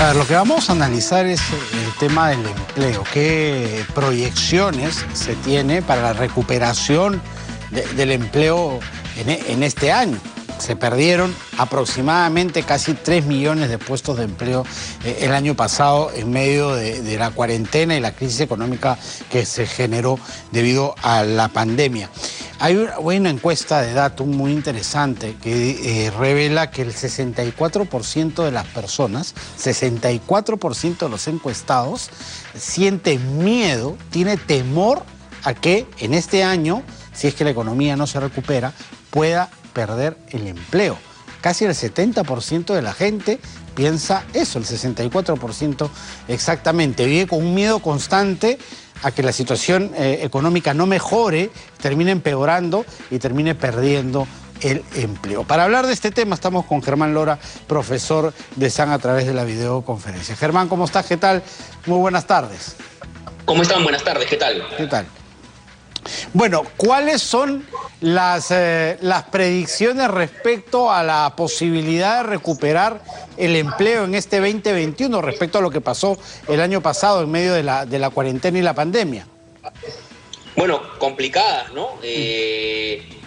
A ver, lo que vamos a analizar es el tema del empleo. ¿Qué proyecciones se tiene para la recuperación del empleo en este año? Se perdieron aproximadamente casi 3 millones de puestos de empleo el año pasado en medio de la cuarentena y la crisis económica que se generó debido a la pandemia. Hay una encuesta de Datum muy interesante que revela que el 64% de las personas, 64% de los encuestados, siente miedo, tiene temor a que en este año, si es que la economía no se recupera, pueda perder el empleo. Casi el 70% de la gente piensa eso, el 64% exactamente. Vive con un miedo constante a que la situación económica no mejore, termine empeorando y termine perdiendo el empleo. Para hablar de este tema estamos con Germán Lora, profesor de SAN a través de la videoconferencia. Germán, ¿cómo estás? ¿Qué tal? Muy buenas tardes. ¿Cómo están? Buenas tardes, ¿qué tal? ¿Qué tal? Bueno, ¿cuáles son las predicciones respecto a la posibilidad de recuperar el empleo en este 2021 respecto a lo que pasó el año pasado en medio de la cuarentena y la pandemia? Bueno, complicadas, ¿no?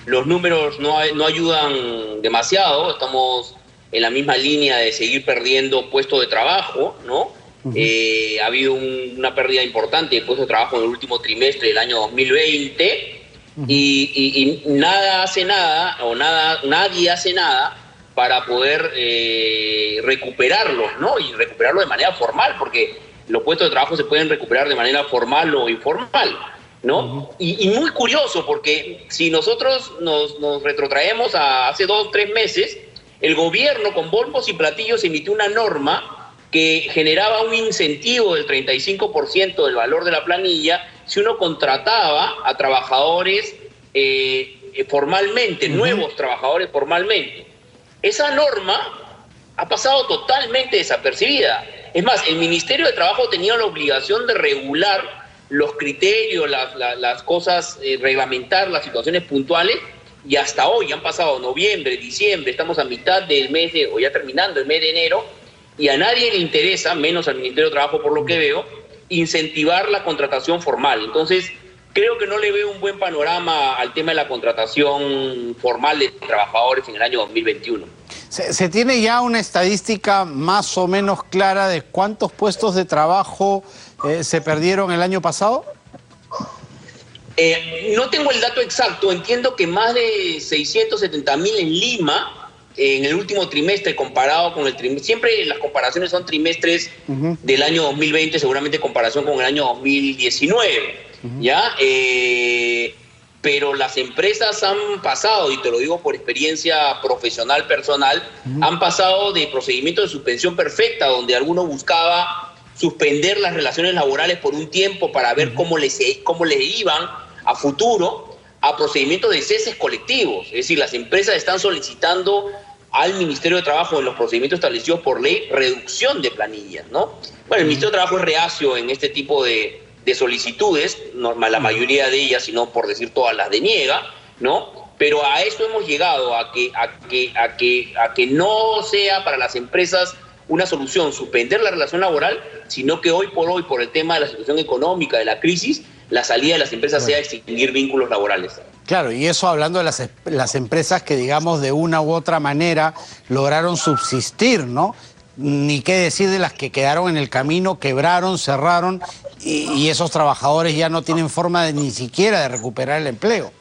Los números no ayudan demasiado, estamos en la misma línea de seguir perdiendo puestos de trabajo, ¿no? Ha habido una pérdida importante de puestos de trabajo en el último trimestre del año 2020 y nadie hace nada para poder recuperarlos, ¿no? Y recuperarlo de manera formal, porque los puestos de trabajo se pueden recuperar de manera formal o informal, ¿no? Y muy curioso, porque si nosotros nos retrotraemos a hace 2 o 3 meses, el gobierno con bombos y platillos emitió una norma que generaba un incentivo del 35% del valor de la planilla si uno contrataba a trabajadores formalmente, nuevos trabajadores formalmente. Esa norma ha pasado totalmente desapercibida. Es más, el Ministerio de Trabajo tenía la obligación de regular los criterios, las cosas, reglamentar las situaciones puntuales, y hasta hoy han pasado noviembre, diciembre, estamos a mitad del mes, o ya terminando el mes de enero, y a nadie le interesa, menos al Ministerio de Trabajo por lo que veo, incentivar la contratación formal. Entonces, creo que no le veo un buen panorama al tema de la contratación formal de trabajadores en el año 2021. ¿Se tiene ya una estadística más o menos clara de cuántos puestos de trabajo se perdieron el año pasado? No tengo el dato exacto, entiendo que más de 670.000 en Lima, en el último trimestre comparado con el trimestre, siempre las comparaciones son trimestres del año 2020, seguramente en comparación con el año 2019, ¿ya? Pero las empresas han pasado, y te lo digo por experiencia profesional personal, han pasado de procedimientos de suspensión perfecta, donde alguno buscaba suspender las relaciones laborales por un tiempo para ver cómo les iban a futuro, a procedimientos de ceses colectivos. Es decir, las empresas están solicitando al Ministerio de Trabajo, en los procedimientos establecidos por ley, reducción de planillas, ¿no? Bueno, el Ministerio de Trabajo es reacio en este tipo de solicitudes, la mayoría de ellas, si no por decir todas, las deniega, ¿no? Pero a eso hemos llegado, a que no sea para las empresas una solución suspender la relación laboral, sino que hoy por el tema de la situación económica, de la crisis, la salida de las empresas sea extinguir vínculos laborales. Claro, y eso hablando de las empresas que, digamos, de una u otra manera lograron subsistir, ¿no? Ni qué decir de las que quedaron en el camino, quebraron, cerraron, y esos trabajadores ya no tienen forma ni siquiera de recuperar el empleo.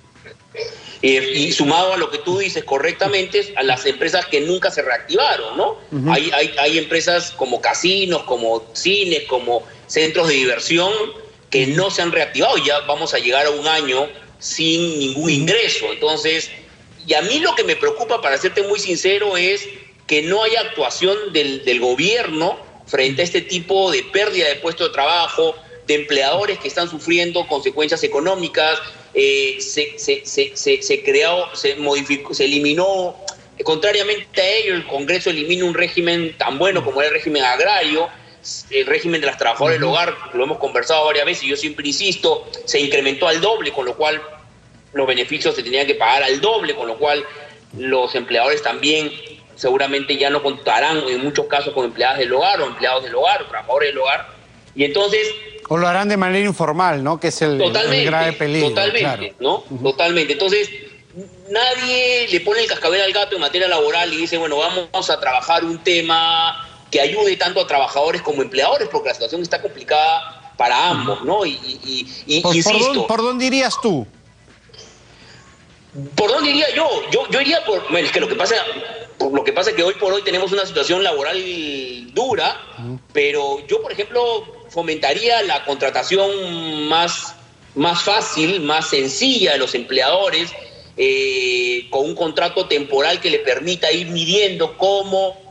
Y sumado a lo que tú dices correctamente, a las empresas que nunca se reactivaron, ¿no? Hay empresas como casinos, como cines, como centros de diversión que no se han reactivado, y ya vamos a llegar a un año sin ningún ingreso. Entonces, y a mí lo que me preocupa, para serte muy sincero, es que no haya actuación del gobierno frente a este tipo de pérdida de puestos de trabajo, de empleadores que están sufriendo consecuencias económicas. Se modificó, se eliminó, contrariamente a ello, el Congreso elimina un régimen tan bueno como era el régimen agrario, el régimen de las trabajadoras del hogar, lo hemos conversado varias veces y yo siempre insisto, se incrementó al doble, con lo cual los beneficios se tenían que pagar al doble, con lo cual los empleadores también seguramente ya no contarán en muchos casos con empleadas del hogar o empleados del hogar o trabajadores del hogar. Y entonces... O lo harán de manera informal, ¿no? Que es el grave peligro. Totalmente, claro. ¿No? Totalmente. Entonces, nadie le pone el cascabel al gato en materia laboral y dice, bueno, vamos a trabajar un tema que ayude tanto a trabajadores como empleadores, porque la situación está complicada para ambos, ¿no? Insisto... ¿Por dónde irías tú? ¿Por dónde iría yo? Yo iría por... Bueno, es que lo que pasa es que hoy por hoy tenemos una situación laboral dura, pero yo, por ejemplo, fomentaría la contratación más fácil, más sencilla de los empleadores, con un contrato temporal que le permita ir midiendo cómo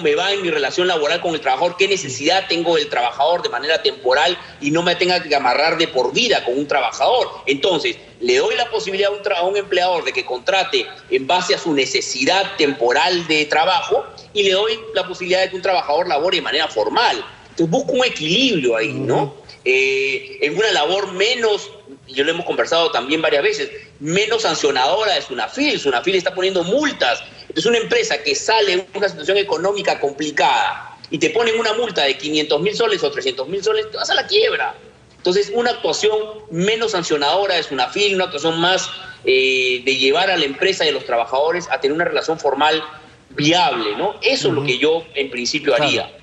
me va en mi relación laboral con el trabajador, qué necesidad tengo del trabajador de manera temporal y no me tenga que amarrar de por vida con un trabajador. Entonces, le doy la posibilidad a un empleador de que contrate en base a su necesidad temporal de trabajo y le doy la posibilidad de que un trabajador labore de manera formal. Entonces, busco un equilibrio ahí, ¿no? En una labor menos, y yo lo hemos conversado también varias veces, menos sancionadora de Sunafil. Sunafil está poniendo multas. Entonces, una empresa que sale en una situación económica complicada y te ponen una multa de 500.000 soles o 300.000 soles, te vas a la quiebra. Entonces, una actuación menos sancionadora de Sunafil, una actuación más de llevar a la empresa y a los trabajadores a tener una relación formal viable, ¿no? Eso es lo que yo, en principio, haría. Claro.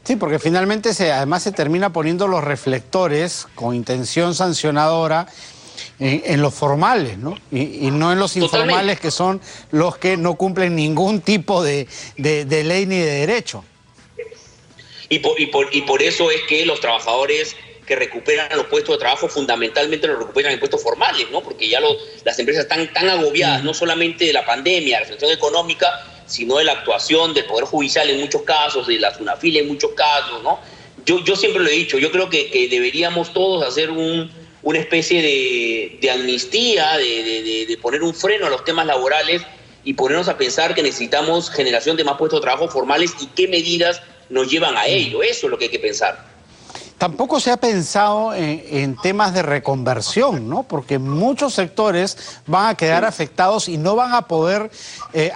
Sí, porque finalmente además se termina poniendo los reflectores con intención sancionadora en los formales, ¿no? Y no en los informales, que son los que no cumplen ningún tipo de ley ni de derecho. Y por eso es que los trabajadores que recuperan los puestos de trabajo fundamentalmente los recuperan en puestos formales, ¿no? Porque ya las empresas están tan agobiadas, no solamente de la pandemia, la situación económica, sino de la actuación del Poder Judicial en muchos casos, de la Sunafil en muchos casos, ¿no? Yo siempre lo he dicho, yo creo que deberíamos todos hacer una especie de amnistía, de poner un freno a los temas laborales y ponernos a pensar que necesitamos generación de más puestos de trabajo formales y qué medidas nos llevan a ello. Eso es lo que hay que pensar. Tampoco se ha pensado en temas de reconversión, ¿no? Porque muchos sectores van a quedar afectados y no van a poder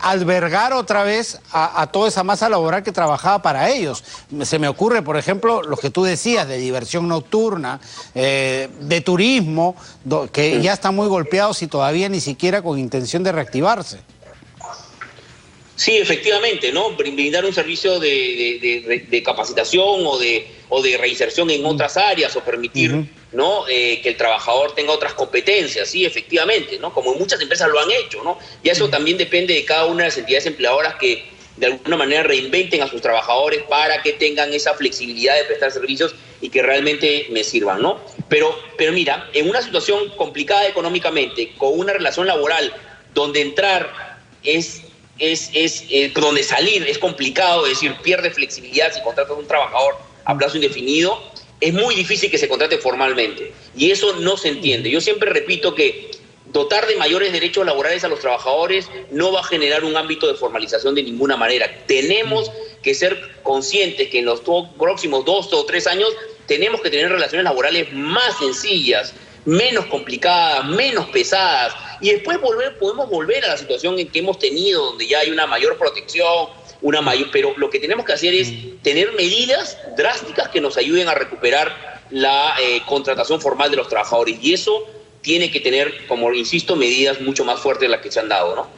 albergar otra vez a toda esa masa laboral que trabajaba para ellos. Se me ocurre, por ejemplo, lo que tú decías de diversión nocturna, de turismo, que ya están muy golpeados y todavía ni siquiera con intención de reactivarse. Sí, efectivamente, ¿no? Brindar un servicio de capacitación o de reinserción en otras áreas o permitir, ¿no? Que el trabajador tenga otras competencias, sí, efectivamente, ¿no? Como muchas empresas lo han hecho, ¿no? Y eso también depende de cada una de las entidades empleadoras que de alguna manera reinventen a sus trabajadores para que tengan esa flexibilidad de prestar servicios y que realmente me sirvan, ¿no? Pero mira, en una situación complicada económicamente, con una relación laboral donde entrar donde salir es complicado, es decir, pierde flexibilidad si contratas a un trabajador a plazo indefinido, es muy difícil que se contrate formalmente. Y eso no se entiende. Yo siempre repito que dotar de mayores derechos laborales a los trabajadores no va a generar un ámbito de formalización de ninguna manera. Tenemos que ser conscientes que en los próximos 2 o 3 años tenemos que tener relaciones laborales más sencillas, menos complicadas, menos pesadas, y después podemos volver a la situación en que hemos tenido, donde ya hay una mayor protección, pero lo que tenemos que hacer es tener medidas drásticas que nos ayuden a recuperar la contratación formal de los trabajadores, y eso tiene que tener, como insisto, medidas mucho más fuertes de las que se han dado, ¿no?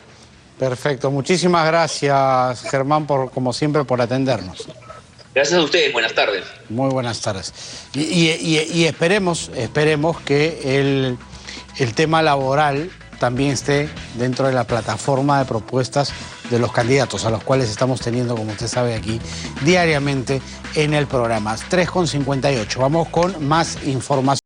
Perfecto, muchísimas gracias, Germán, como siempre, por atendernos. Gracias a ustedes, buenas tardes. Muy buenas tardes. Y esperemos que el tema laboral también esté dentro de la plataforma de propuestas de los candidatos, a los cuales estamos teniendo, como usted sabe, aquí diariamente en el programa. 3:58. Vamos con más información.